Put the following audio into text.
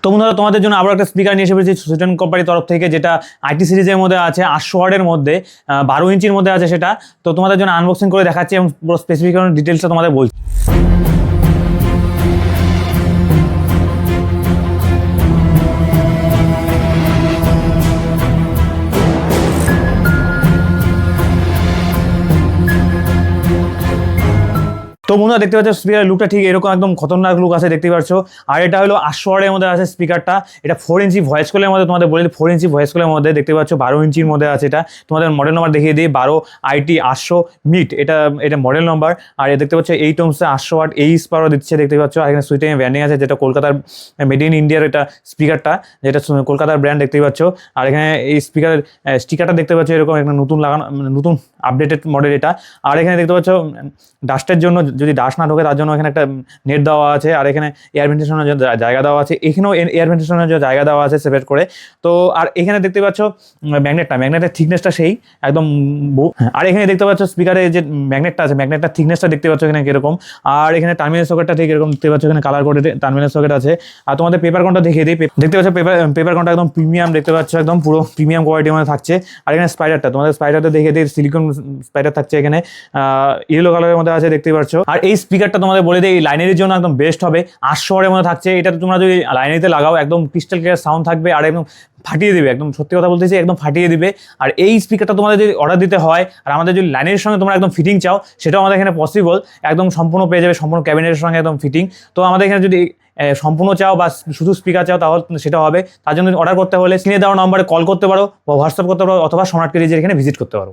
তো বন্ধুরা তোমাদের জন্য আবার একটা স্পিকার নিয়ে এসে পেরেছি সুইটন কোম্পানির তরফ থেকে, যেটা আইটি সিরিজের মধ্যে আছে, 800 ওয়াটের মধ্যে 12 ইঞ্চির মধ্যে আছে সেটা। তো তোমাদের জন্য আনবক্সিং করে দেখাচ্ছি এবং পুরো স্পেসিফিকেশন ডিটেলসটা তোমাদের বলছি। তো বন্ধুরা দেখতে পাচ্ছ স্পিকার লুকটা ঠিক এরকম একদম খতরনাক লুক আছে, দেখতে পাচ্ছ। আর এটা হলো 800 ওয়াটের মধ্যে আছে স্পিকারটা। এটা 4 ইঞ্চি ভয়েস কলের মধ্যে, তোমাদের বলি 4 ইঞ্চি ভয়েস কলের মধ্যে দেখতে পাচ্ছ। 12 ইঞ্চির মধ্যে আছে এটা। তোমাদের মডেল নাম্বার দেখিয়ে দিই, 12 IT 800 মিট, এটা মডেল নাম্বার। আর দেখতে পাচ্ছ 8 ohms 800 ওয়াট এইচ পাওয়ার দিচ্ছে, দেখতে পাচ্ছ। আর এখানে সুইটেন ব্র্যান্ডিং আছে, যেটা কলকাতার মেড ইন ইন্ডিয়ার এটা স্পিকারটা, যেটা কলকাতার ব্র্যান্ড, দেখতে পাচ্ছ। আর এখানে এই স্পিকারের স্টিকারটা দেখতে পাচ্ছ এরকম একটা নতুন লাগানো, নতুন আপডেটেড মডেল এটা। আর এখানে দেখতে পাচ্ছ ডাস্টের জন্য, যদি ডাস্ট না ঢোকে তার জন্য এখানে একটা নেট দেওয়া আছে। আর এখানে এয়ার ভেন্টিলেশনের জায়গা দেওয়া আছে, এখানেও এয়ার ভেন্টিলেশনের জায়গা দেওয়া আছে সেপারেট করে। তো আর এখানে দেখতে পাচ্ছ ম্যাগনেটের থিকনেসটা সেই একদম। আর এখানে দেখতে পাচ্ছ স্পিকারে যে ম্যাগনেটটা আছে, ম্যাগনেটটার থিকনেসটা দেখতে পাচ্ছ এখানে কিরকম। আর এখানে টার্মিনাল সকেটটা ঠিক এরকম দেখতে পাচ্ছ, এখানে কালার কোডেড টার্মিনাল সকেট আছে। আর তোমাদের পেপার কোনটা দেখিয়ে দিই, দেখতে পাচ্ছ পেপার কোনটা একদম প্রিমিয়াম, দেখতে পাচ্ছ একদম পুরো প্রিমিয়াম কোয়ালিটির মধ্যে থাকছে। আর এখানে স্পাইডারটা, তোমাদের স্পাইডারটা দেখিয়ে দিই, সিলিকন স্পাইডার থাকছে এখানে, ইয়েলো কালারের মধ্যে আছে, দেখতে পাচ্ছ। আর এই স্পিকারটা তোমাদের বলে দিই, এই লাইনারির জন্য একদম বেস্ট হবে। 800 ওয়াটের মধ্যে থাকছে এটা। তোমরা যদি লাইনারিতে লাগাও একদম ক্রিস্টাল ক্লিয়ার সাউন্ড থাকবে, আর একদম ফাটিয়ে দিবে, একদম সত্যি কথা বলতেছি, একদম ফাটিয়ে দিবে। আর এই স্পিকারটা তোমাদের যদি অর্ডার দিতে হয়, আর আমাদের যদি লাইনের সঙ্গে তোমরা একদম ফিটিং চাও, সেটাও আমাদের এখানে পসিবল, একদম সম্পূর্ণ পেয়ে যাবে, সম্পূর্ণ ক্যাবিনেটের সঙ্গে একদম ফিটিং। তো আমাদের এখানে যদি সম্পূর্ণ চাও বা শুধু স্পিকার চাও, তাহলে সেটা হবে। তার জন্য অর্ডার করতে হলে স্ক্রিনে দেওয়া নম্বরে কল করতে পারো বা হোয়াটসঅ্যাপ করতে পারো, অথবা সম্রাট কেরিজের এখানে ভিজিট করতে পারো।